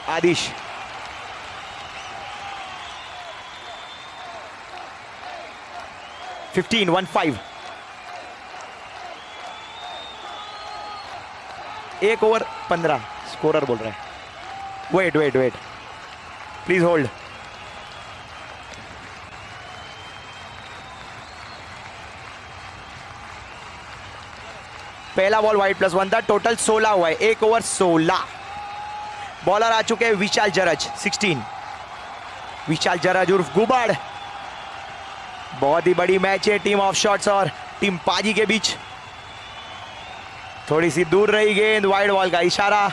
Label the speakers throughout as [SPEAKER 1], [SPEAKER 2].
[SPEAKER 1] आदिश, fifteen 1-5। एक over 15। Scorer बोल रहा है। Wait wait wait, please hold. पहला बॉल वाइड +1 था, टोटल 16 हुआ है। एक ओवर 16। बॉलर आ चुके हैं विशाल जरज, 16। विशाल जरज उर्फ गुबाड़। बहुत ही बड़ी मैच है टीम ऑफ शॉट्स और टीम पाजी के बीच। थोड़ी सी दूर रही गेंद, वाइड बॉल का इशारा।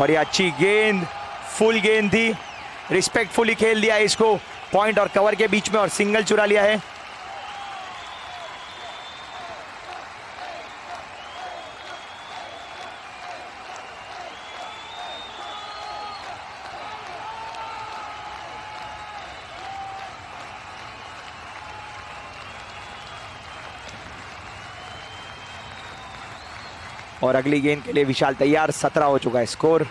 [SPEAKER 1] और ये अच्छी गेंद, फुल गेंद थी। रिस्पेक्टफुली खेल दिया इसको पॉइंट और कवर के बीच में और सिंगल चुरा लिया है। और अगली गेंद के लिए विशाल तैयार। 17 हो चुका है स्कोर।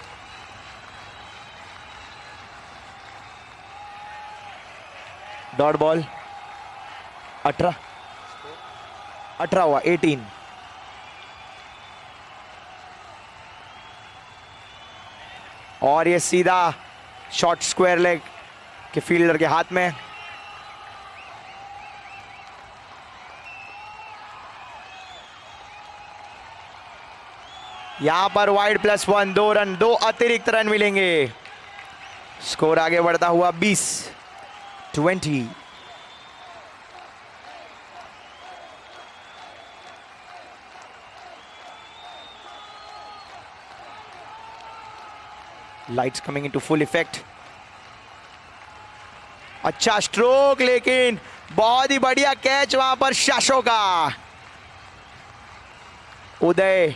[SPEAKER 1] डॉट बॉल 18 हुआ, 18। और ये सीधा शॉर्ट स्क्वायर लेग के फील्डर के हाथ में। यहां पर वाइड +1, 2 रन, 2 अतिरिक्त रन मिलेंगे। स्कोर आगे बढ़ता हुआ 20-20। Lights coming into full effect. अच्छा स्ट्रोक, लेकिन बहुत ही बढ़िया कैच वहां पर शाशो का। उदय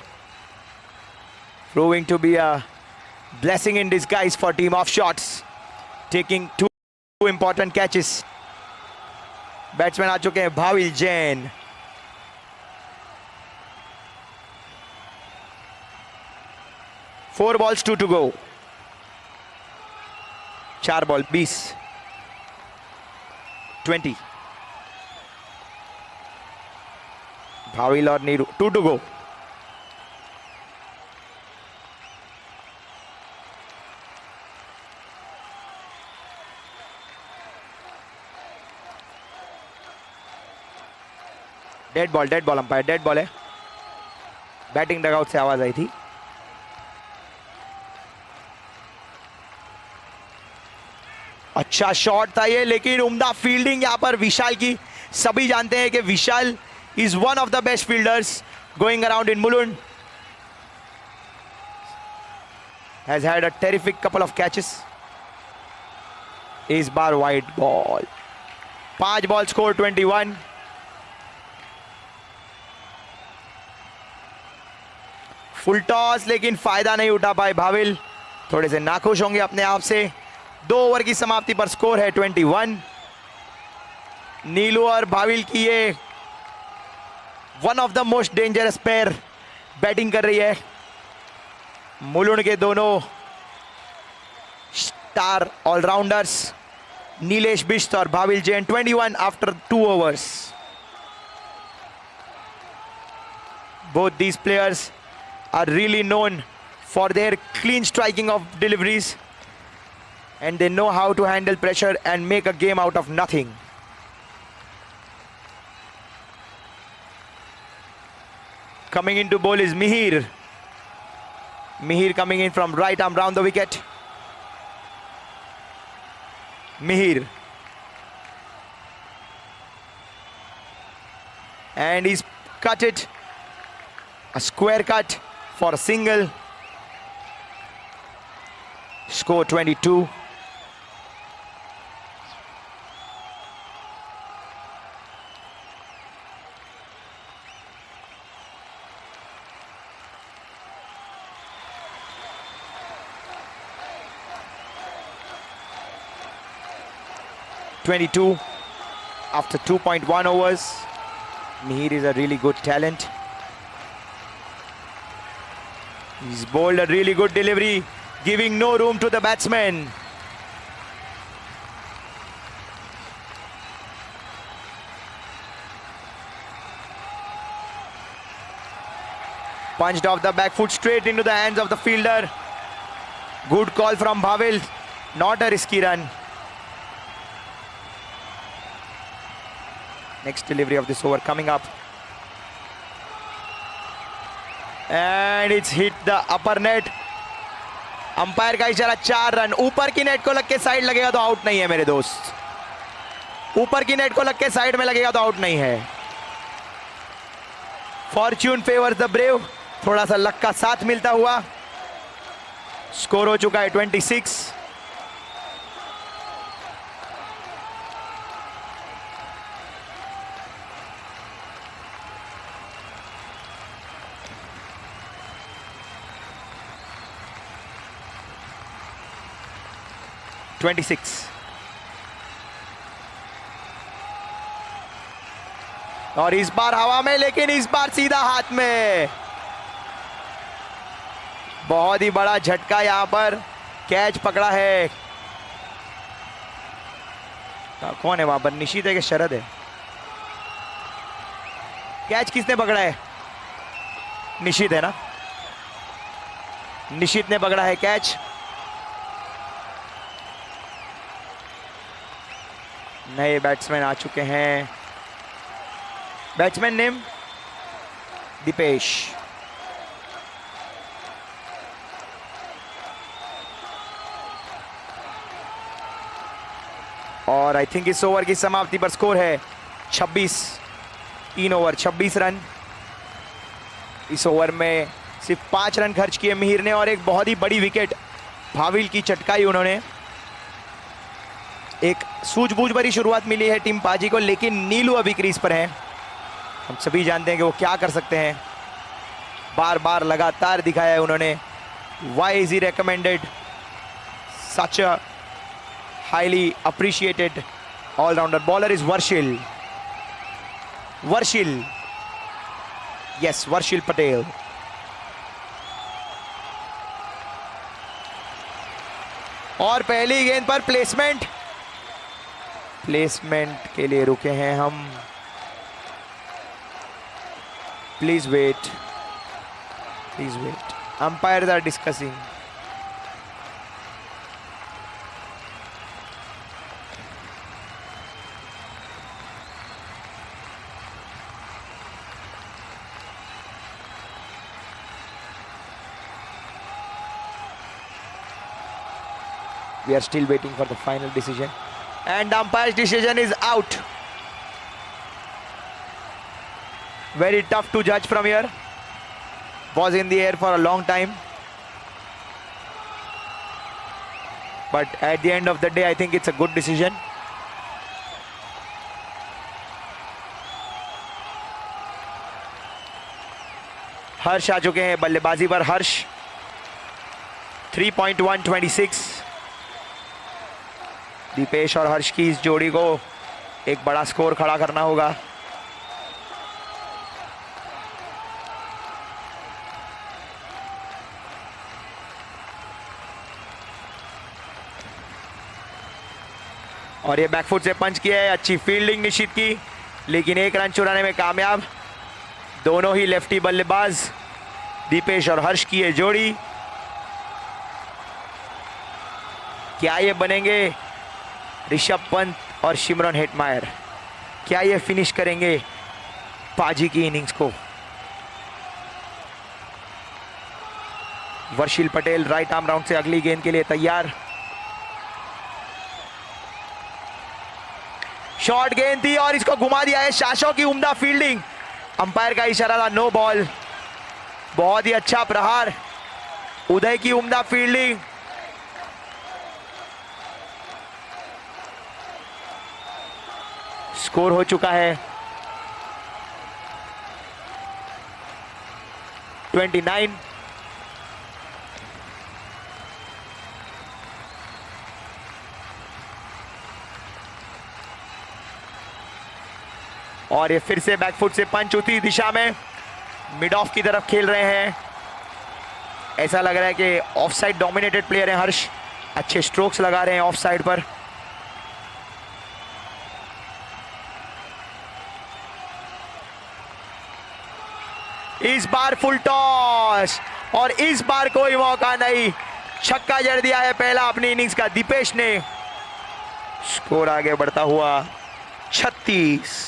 [SPEAKER 1] proving to be a blessing in disguise for team of shots, taking 2 important catches. Batsman आ चुके हैं Bhavil Jain. Four balls 2 to go। 4 ball 20-20। Bhavil और Neeru, 2 to go। Dead ball umpire, dead ball है। बैटिंग डगआउट से आवाज आई थी। अच्छा शॉट था ये, लेकिन उम्दा फील्डिंग यहां पर विशाल की। सभी जानते हैं कि Vishal is one of the best fielders going around in Mulund. Has had a terrific couple of catches. इस बार wide ball. 5 ball score 21। Full toss, लेकिन फायदा नहीं उठा पाए भाविल। थोड़े से नाखुश होंगे अपने आप से। 2 ओवर की समाप्ति पर स्कोर है 21। नीलू और भाविल की ये one of the most dangerous pair batting कर रही है। मुलुंड के दोनों स्टार ऑलराउंडर्स नीलेश बिश्त और भाविल Jain. 21 after 2 overs। Both these players are really known for their clean striking of deliveries, and they know how to handle pressure and make a game out of nothing. Coming into bowl is Mihir. Mihir coming in from right arm round the wicket. Mihir. And he's cut it. A square cut for a single. Score 22. after 2.1 overs. Mihir is a really good talent. He's bowled a really good delivery, giving no room to the batsman. Punched off the back foot straight into the hands of the fielder. Good call from Bhavil. Not a risky run. Next delivery of this over coming up. And it's hit the upper net. Umpire का इशारा 4 run. ऊपर की net को लग के side लगेगा तो out नहीं है मेरे दोस्त. ऊपर की नेट को लग के साइड में लगेगा तो आउट नहीं है. Fortune favours the brave. थोड़ा सा लक का साथ मिलता हुआ. स्कोर हो चुका है 26. और इस बार हवा में, लेकिन इस बार सीधा हाथ में. बहुत ही बड़ा झटका यहां पर. कैच पकड़ा है. कौन है वहां पर? निशित है कि शरद है? कैच किसने पकड़ा है? निशित है ना? निशित ने पकड़ा है कैच. नए बैट्समैन आ चुके हैं. Batsman name Deepesh. और आई थिंक इस ओवर की समाप्ति पर स्कोर है 26. 3 ओवर 26 रन. इस ओवर में सिर्फ 5 रन खर्च किए मिहिर ने और एक बहुत ही बड़ी विकेट भाविल की चटकाई उन्होंने. एक सूझबूझ भरी शुरुआत मिली है टीम पाजी को, लेकिन नीलू अभी क्रीज पर हैं. हम सभी जानते हैं कि वो क्या कर सकते हैं. बार बार लगातार दिखाया है उन्होंने. Why is he recommended such a highly appreciated allrounder. Bowler is Varshil. Yes, Varshil Patel. और पहली गेंद पर प्लेसमेंट के लिए रुके हैं हम. Please wait. Umpires are discussing. We are still waiting for the final decision. And umpire's decision is out. Very tough to judge from here. Was in the air for a long time. But at the end of the day, I think it's a good decision. हर्ष आ चुके हैं बल्लेबाजी पर. हर्ष 3.126. दीपेश और हर्ष की इस जोड़ी को एक बड़ा स्कोर खड़ा करना होगा. और ये बैकफुट से पंच किया है. अच्छी फील्डिंग निशित की, लेकिन 1 रन चुराने में कामयाब. दोनों ही लेफ्टी बल्लेबाज दीपेश और हर्ष की ये जोड़ी. क्या ये बनेंगे ऋषभ पंत और शिमरन हेटमायर? क्या ये फिनिश करेंगे पाजी की इनिंग्स को? वर्शिल पटेल राइट आर्म राउंड से अगली गेंद के लिए तैयार. शॉर्ट गेंद थी और इसको घुमा दिया है. शाशो की उम्दा फील्डिंग. अंपायर का इशारा था नो बॉल. बहुत ही अच्छा प्रहार. उदय की उम्दा फील्डिंग. स्कोर हो चुका है 29. और ये फिर से बैकफुट से पंच उसी दिशा में मिड ऑफ की तरफ खेल रहे हैं। ऐसा लग रहा है कि ऑफ साइड डोमिनेटेड प्लेयर है हर्ष, अच्छे स्ट्रोक्स लगा रहे हैं ऑफ साइड पर। इस बार फुल टॉस और इस बार कोई मौका नहीं, छक्का जड़ दिया है पहला अपनी इनिंग्स का दीपेश ने। स्कोर आगे बढ़ता हुआ 36।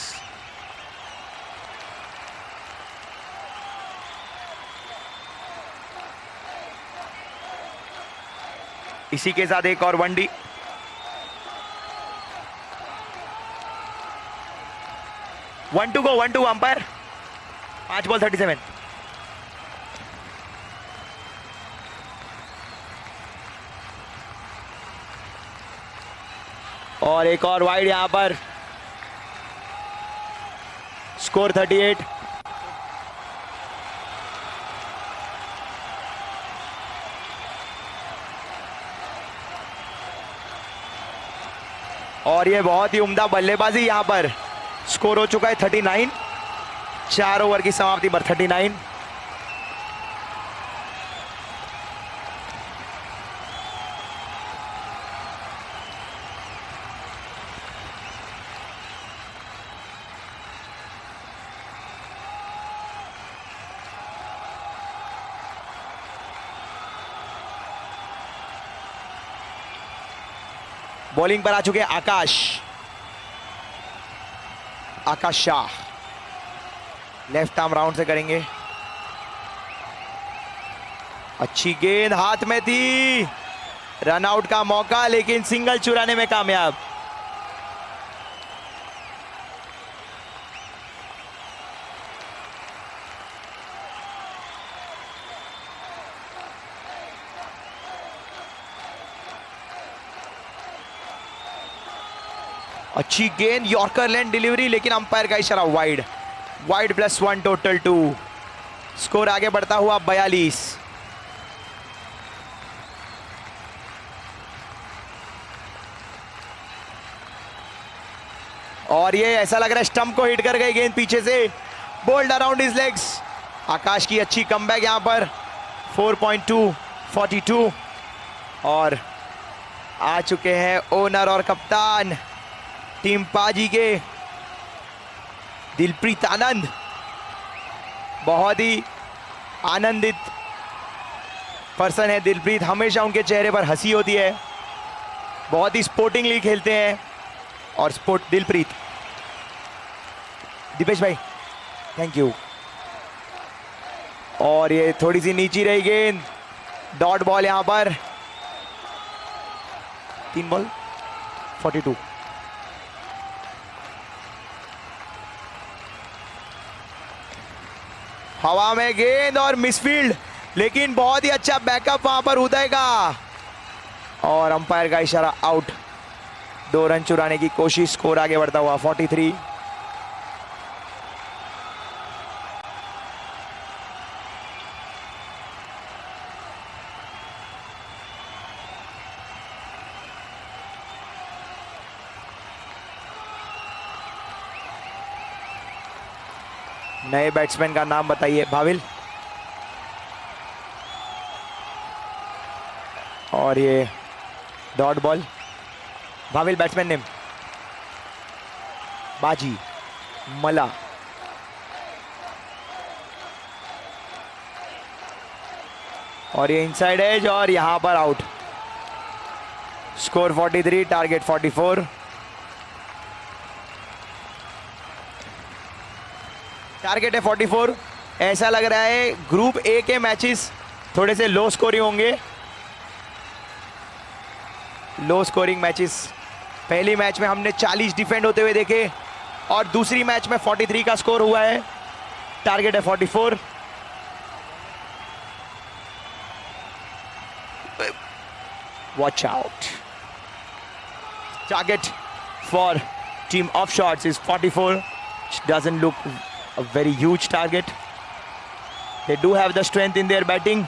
[SPEAKER 1] इसी के साथ एक और वनडी। One to go, 1-2 umpire. 5 ball 37। और एक और वाइड यहां पर, स्कोर 38। और ये बहुत ही उम्दा बल्लेबाजी यहां पर। स्कोर हो चुका है 39, 4 ओवर की समाप्ति पर 39। बॉलिंग पर आ चुके हैं आकाश शाह। लेफ्ट आर्म राउंड से करेंगे। अच्छी गेंद हाथ में थी, रन आउट का मौका, लेकिन सिंगल चुराने में कामयाब। अच्छी गेंद, यॉर्कर लैंड डिलीवरी, लेकिन अंपायर का इशारा वाइड। Wide +1 total 2। स्कोर आगे बढ़ता हुआ 42। और ये ऐसा लग रहा है स्टंप को हिट कर गई गेंद पीछे से, बोल्ड अराउंड हिज लेग्स। आकाश की अच्छी कमबैक यहां पर। 4.2 42। और आ चुके हैं ओनर और कप्तान टीम पाजी के दिलप्रीत आनंद। बहुत ही आनंदित पर्सन है दिलप्रीत, हमेशा उनके चेहरे पर हंसी होती है। बहुत ही स्पोर्टिंगली खेलते हैं और स्पोर्ट दिलप्रीत। दीपेश भाई थैंक यू। और ये थोड़ी सी नीची रही गेंद, डॉट बॉल यहां पर। 3 बॉल 42। हवा में गेंद और मिसफील्ड, लेकिन बहुत ही अच्छा बैकअप वहां पर उदय का। और अंपायर का इशारा आउट। 2 रन चुराने की कोशिश, स्कोर आगे बढ़ता हुआ 43। नए बैट्समैन का नाम बताइए। भाविल। और ये dot ball. Bhavil batsman name. बाजी मला। और ये इनसाइड एज और यहां पर आउट। Score 43, target 44। टारगेट है 44। ऐसा लग रहा है ग्रुप ए के मैचेस थोड़े से लो स्कोरिंग होंगे। Low scoring matches. पहली मैच में हमने 40 डिफेंड होते हुए देखे और दूसरी मैच में 43 का स्कोर हुआ है। टारगेट है 44। Watch out. Target for team of shots is 44. Doesn't look a very huge target. They do have the strength in their batting.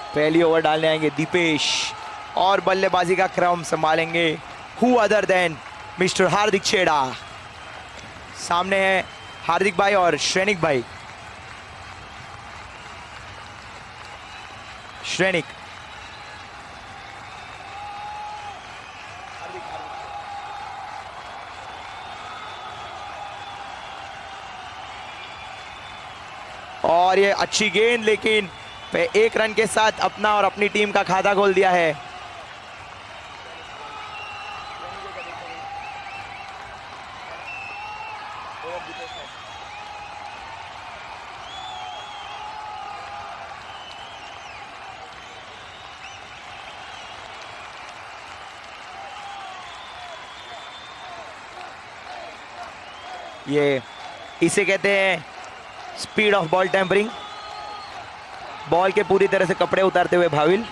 [SPEAKER 1] पहली ओवर डालने आएंगे दीपेश और बल्लेबाजी का क्रम संभालेंगे हु अदर देन मिस्टर हार्दिक छेड़ा। सामने है हार्दिक भाई और श्रेनिक भाई। श्रेनिक और ये अच्छी गेंद, लेकिन एक रन के साथ अपना और अपनी टीम का खाता खोल दिया है। ये इसे कहते हैं speed of ball tampering. Ball के पूरी तरह से कपड़े उतारते हुए भाविल,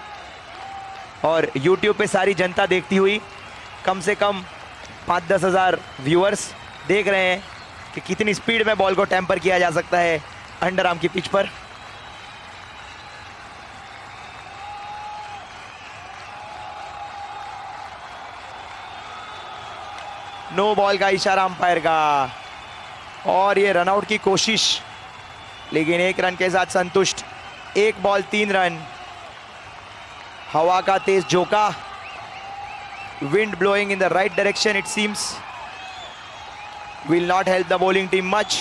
[SPEAKER 1] और YouTube पे सारी जनता देखती हुई, कम से कम 5-10 हज़ार व्यूअर्स देख रहे हैं कि कितनी स्पीड में बॉल को टेम्पर किया जा सकता है अंडर आर्म की पिच पर। नो बॉल का इशारा अंपायर का, और ये रनआउट की कोशिश, लेकिन एक रन के साथ संतुष्ट। एक बॉल 3 रन। हवा का तेज झोंका, wind blowing in the right direction, it seems will not help the bowling team much.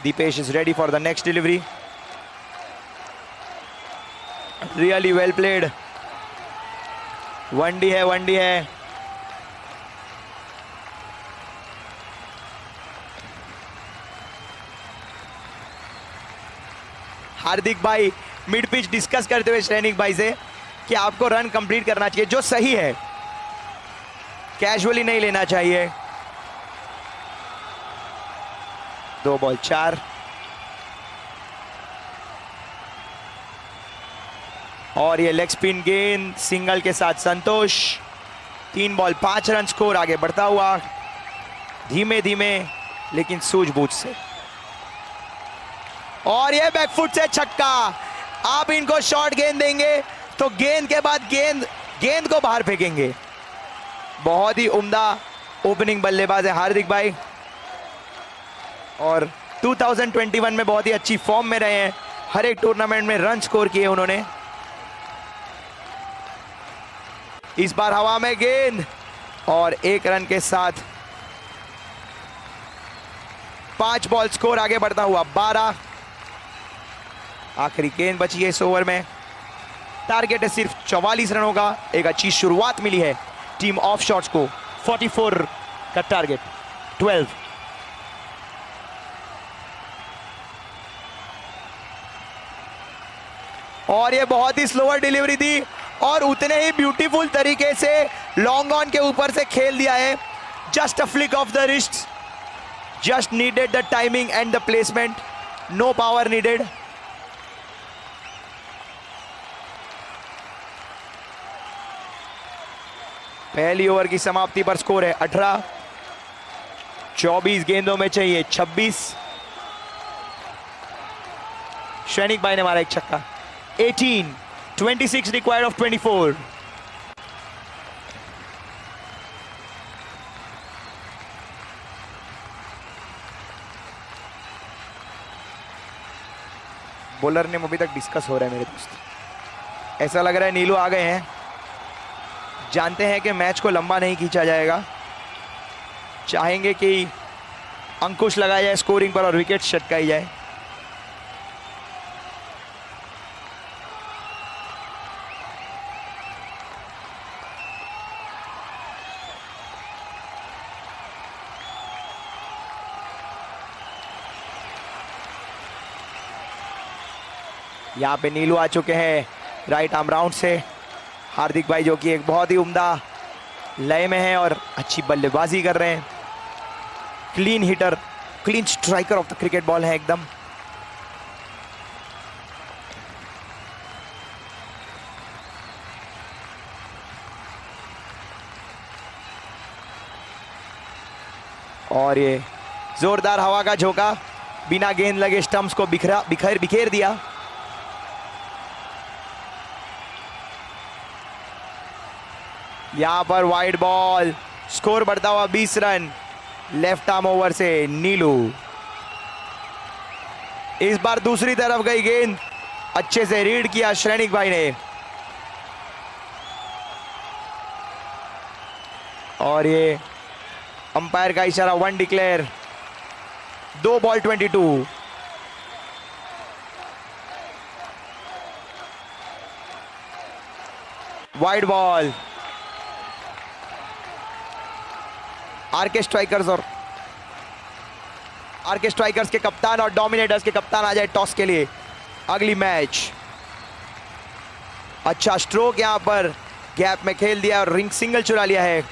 [SPEAKER 1] Dipesh is ready for the next delivery. Really well played. वनडी है। हार्दिक भाई मिड पिच डिस्कस करते हुए श्रेनिक भाई से कि आपको रन कंप्लीट करना चाहिए, जो सही है, कैजुअली नहीं लेना चाहिए। 2 बॉल 4। और ये लेग स्पिन गेंद सिंगल के साथ संतोष। 3 बॉल 5 रन, स्कोर आगे बढ़ता हुआ धीमे धीमे लेकिन सूझबूझ से। और ये बैकफुट से छक्का। आप इनको शॉर्ट गेंद देंगे तो गेंद के बाद गेंद को बाहर फेंकेंगे। बहुत ही उम्दा ओपनिंग बल्लेबाज है हार्दिक भाई, और 2021 में बहुत ही अच्छी फॉर्म में रहे हैं। हर एक टूर्नामेंट में रन स्कोर किए उन्होंने। इस बार हवा में गेंद, और 1 रन के साथ 5 बॉल, स्कोर आगे बढ़ता हुआ 12। आखिरी गेंद बची है इस ओवर में। टारगेट है सिर्फ 44 रनों का। एक अच्छी शुरुआत मिली है टीम ऑफ शॉट्स को। 44 का टारगेट, 12। और ये बहुत ही स्लोअर डिलीवरी थी, और उतने ही ब्यूटीफुल तरीके से लॉन्ग ऑन के ऊपर से खेल दिया है। Just a flick of the wrist, just needed the timing and the placement, no power needed. पहली ओवर की समाप्ति पर स्कोर है 18। 24 गेंदों में चाहिए 26। श्रेनिक भाई ने मारा एक छक्का। 18, 26 रिक्वायर्ड ऑफ 24। बॉलर ने अभी तक डिस्कस हो रहा है मेरे दोस्त। ऐसा लग रहा है नीलू आ गए हैं, जानते हैं कि मैच को लंबा नहीं खींचा जाएगा, चाहेंगे कि अंकुश लगाया जाए स्कोरिंग पर और विकेट छटकाई जाए। यहाँ पे नीलू आ चुके हैं राइट आर्म राउंड से। हार्दिक भाई जो कि एक बहुत ही उम्दा लय में है और अच्छी बल्लेबाजी कर रहे हैं। Clean hitter, clean striker of the cricket ball है एकदम। और ये जोरदार हवा का झोंका बिना गेंद लगे स्टंप्स को बिखेर दिया। यहां पर वाइड बॉल, स्कोर बढ़ता हुआ 20 रन लेफ्ट आर्म ओवर से नीलू। इस बार दूसरी तरफ गई गेंद, अच्छे से रीड किया श्रेणिक भाई ने। और ये अंपायर का इशारा 1 declare. 2 ball 22। Wide ball. RK strikers के कप्तान और डोमिनेटर्स के कप्तान आ जाए टॉस के लिए अगली मैच। अच्छा स्ट्रोक यहां पर गैप में खेल दिया और रिंग सिंगल चुरा लिया है।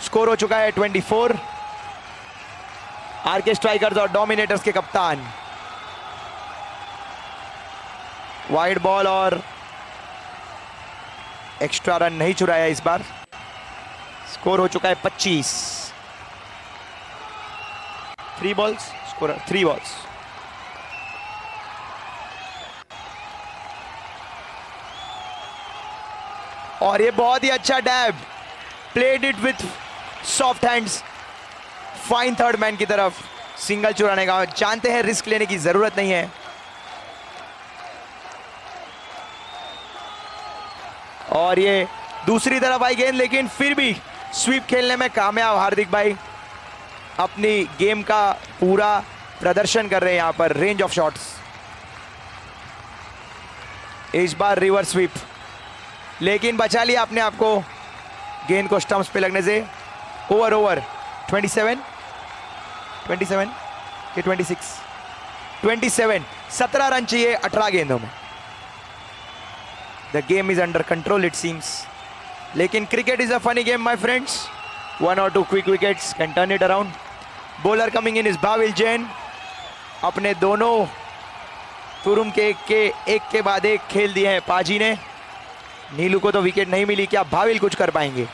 [SPEAKER 1] स्कोर हो चुका है 24। आरके स्ट्राइकर्स और डोमिनेटर्स के कप्तान। वाइड बॉल और एक्स्ट्रा रन नहीं चुराया इस बार। स्कोर हो चुका है 25। 3 बॉल्स, स्कोर 3 बॉल्स। और ये बहुत ही अच्छा dab, played it with soft hands, fine third man की तरफ सिंगल चुराने का। जानते हैं रिस्क लेने की जरूरत नहीं है। और ये दूसरी तरफ आई गेंद, लेकिन फिर भी स्वीप खेलने में कामयाब हार्दिक भाई। अपनी गेम का पूरा प्रदर्शन कर रहे हैं यहां पर। रेंज ऑफ शॉट्स, इस बार रिवर्स स्वीप, लेकिन बचा लिया अपने आप को गेंद को स्टंप्स पे लगने से। ओवर 27 के 27 17 रन चाहिए 18 गेंदों में। The game is under control it seems. लेकिन cricket is a funny game my friends. 1 or 2 quick wickets can turn it around. Bowler coming in is Bhavil Jain. अपने दोनों तुरुम के एक के बाद एक खेल दिए हैं पाजी ने। नीलू को तो विकेट नहीं मिली, क्या भाविल कुछ कर पाएंगे?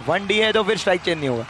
[SPEAKER 1] वन डी है तो फिर स्ट्राइक चेंज नहीं होगा।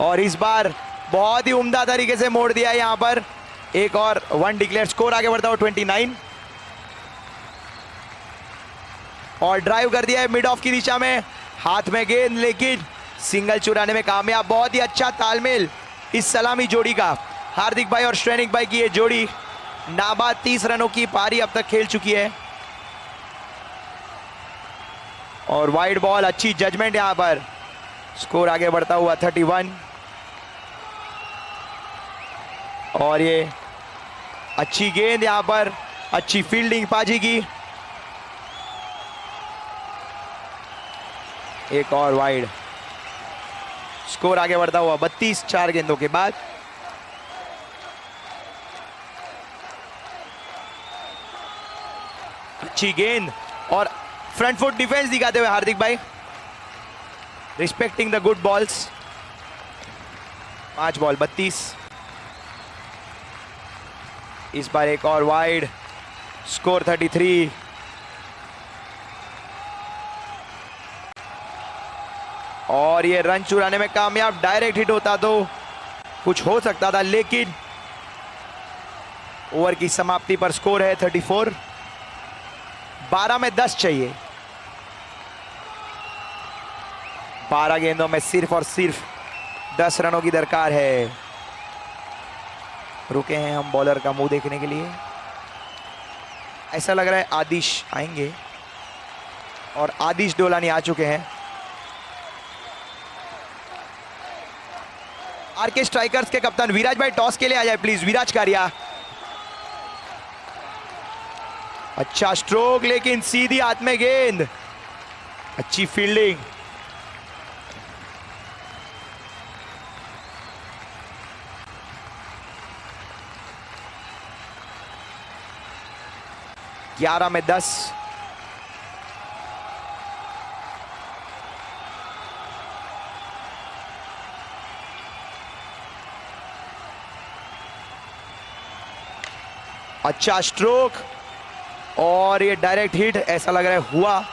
[SPEAKER 1] और इस बार बहुत ही उम्दा तरीके से मोड़ दिया यहां पर। एक और 1 डिक्लेयर। स्कोर आगे बढ़ता हो 29। और ड्राइव कर दिया है मिड ऑफ की दिशा में, हाथ में गेंद, लेकिन सिंगल चुराने में कामयाब। बहुत ही अच्छा तालमेल इस सलामी जोड़ी का। हार्दिक भाई और श्रेणिक भाई की ये जोड़ी नाबाद 30 रनों की पारी अब तक खेल चुकी है। और वाइड बॉल, अच्छी जजमेंट यहां पर। स्कोर आगे बढ़ता हुआ 31। और ये अच्छी गेंद यहां पर, अच्छी फील्डिंग पाजी की। एक और वाइड। स्कोर आगे बढ़ता हुआ 32 4 गेंदों के बाद। अच्छी गेंद और फ्रंट फुट डिफेंस दिखाते हुए हार्दिक भाई, respecting the good balls. 5 ball 32। इस बार एक और वाइड। स्कोर 33। और ये रन चुराने में कामयाब। डायरेक्ट हिट होता तो कुछ हो सकता था, लेकिन ओवर की समाप्ति पर स्कोर है 34। 12 में 10 चाहिए। 12 गेंदों में सिर्फ और सिर्फ 10 रनों की दरकार है। रुके हैं हम बॉलर का मुंह देखने के लिए। ऐसा लग रहा है आदिश आएंगे और आदिश डोलानी आ चुके हैं। आरके स्ट्राइकर्स के कप्तान विराज भाई टॉस के लिए आ जाए प्लीज। विराज कारिया, अच्छा स्ट्रोक लेकिन सीधी हाथ में गेंद, अच्छी फील्डिंग। ग्यारह में 10। अच्छा स्ट्रोक और ये डायरेक्ट हिट। ऐसा लग रहा है हुआ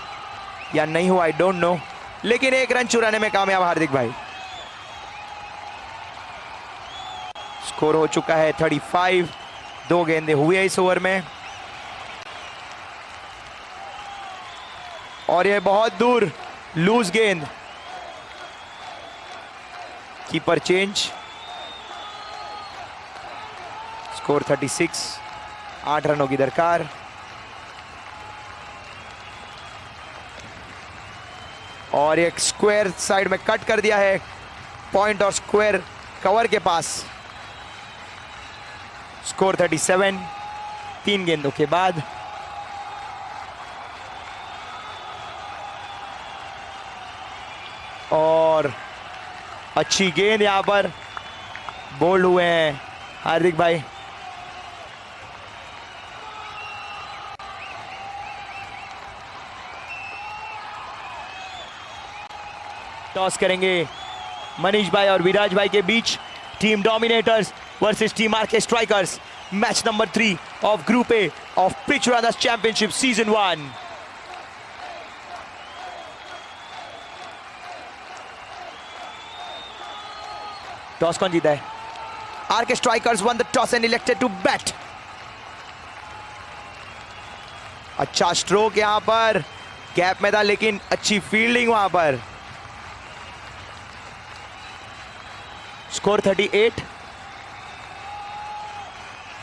[SPEAKER 1] या नहीं हुआ, आई डोंट नो, लेकिन एक रन चुराने में कामयाब हार्दिक भाई। स्कोर हो चुका है 35। 2 गेंदें हुए इस ओवर में और ये बहुत दूर लूज गेंद। Keeper change. स्कोर 36। 8 रनों की दरकार। और एक स्क्वायर साइड में कट कर दिया है, पॉइंट और स्क्वायर कवर के पास। स्कोर 37। 3 गेंदों के बाद। और अच्छी गेंद यहां पर बोल्ड हुए हैं हार्दिक भाई। टॉस करेंगे मनीष भाई और विराज भाई के बीच। Team dominators versus team RK strikers, match number 3 of group A of pitch runners championship season 1। Toss कौन जीता है? RK strikers won the toss and elected to bat. अच्छा स्ट्रोक यहां पर, गैप में था लेकिन अच्छी फील्डिंग वहां पर। स्कोर 38।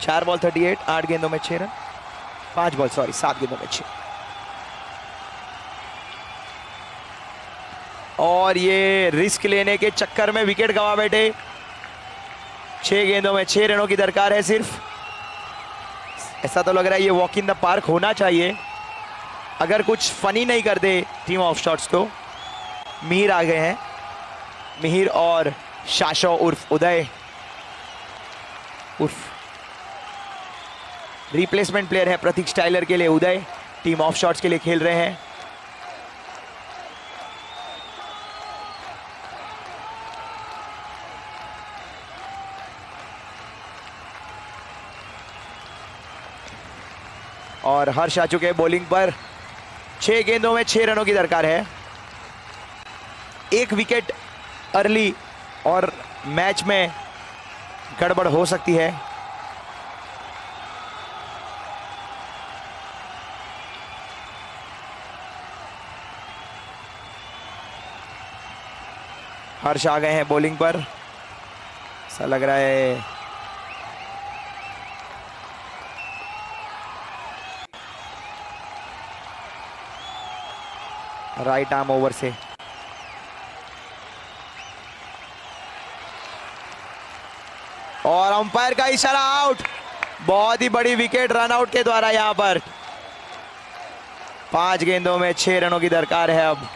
[SPEAKER 1] 4 बॉल 38। 8 गेंदों में 6 रन। 5 बॉल 7 गेंदों में 6। और ये रिस्क लेने के चक्कर में विकेट गंवा बैठे। 6 गेंदों में 6 रनों की दरकार है सिर्फ। ऐसा तो लग रहा है ये वॉक इन द पार्क होना चाहिए अगर कुछ फनी नहीं कर दे टीम ऑफ शॉट्स तो। मिहिर आ गए हैं। मिहिर और शाशो उर्फ उदय उर्फ रिप्लेसमेंट प्लेयर है प्रतीक स्टाइलर के लिए। उदय टीम ऑफ शॉट्स के लिए खेल रहे हैं। और हर्ष आ चुके हैं बॉलिंग पर। 6 गेंदों में 6 रनों की दरकार है। 1 विकेट अर्ली और मैच में गड़बड़ हो सकती है। हर्ष आ गए हैं बॉलिंग पर। ऐसा लग रहा है राइट आर्म ओवर से। और अंपायर का इशारा आउट। बहुत ही बड़ी विकेट रन आउट के द्वारा यहां पर। 5 गेंदों में 6 रनों की दरकार है अब।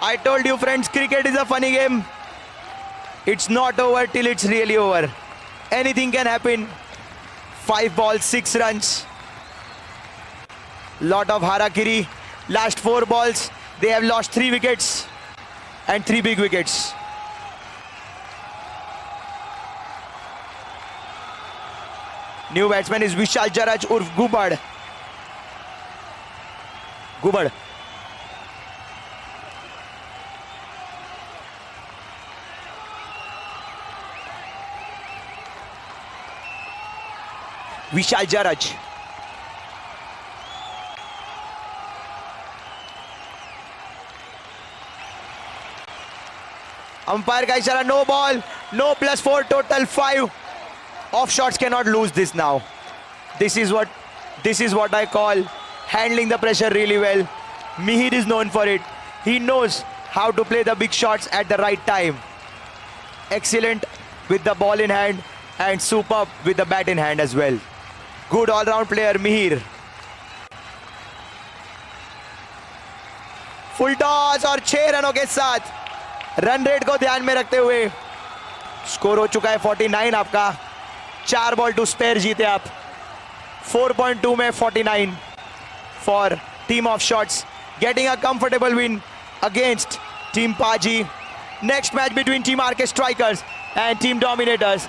[SPEAKER 1] I told you friends, cricket is a funny game. It's not over till it's really over. Anything can happen. 5 balls, 6 runs. Lot of harakiri. Last 4 balls, they have lost 3 wickets and 3 big wickets. New batsman is Vishal Jaraj urf Gubad. Gubad. Vishal Jaraj. Umpire का इशारा, no ball, no +4, total 5. Off shots cannot lose this now. This is what I call handling the pressure really well. Mihir is known for it. He knows how to play the big shots at the right time. Excellent with the ball in hand and superb with the bat in hand as well. Good all-round player Mihir. Full toss और 6 रनों के साथ run rate को ध्यान में रखते हुए score हो चुका है 49 आपका. 4 बॉल टू स्पेयर जीते आप. 4.2 में 49 for team of shots, getting a comfortable win against team Paaji. Next match between team RK strikers and team dominators.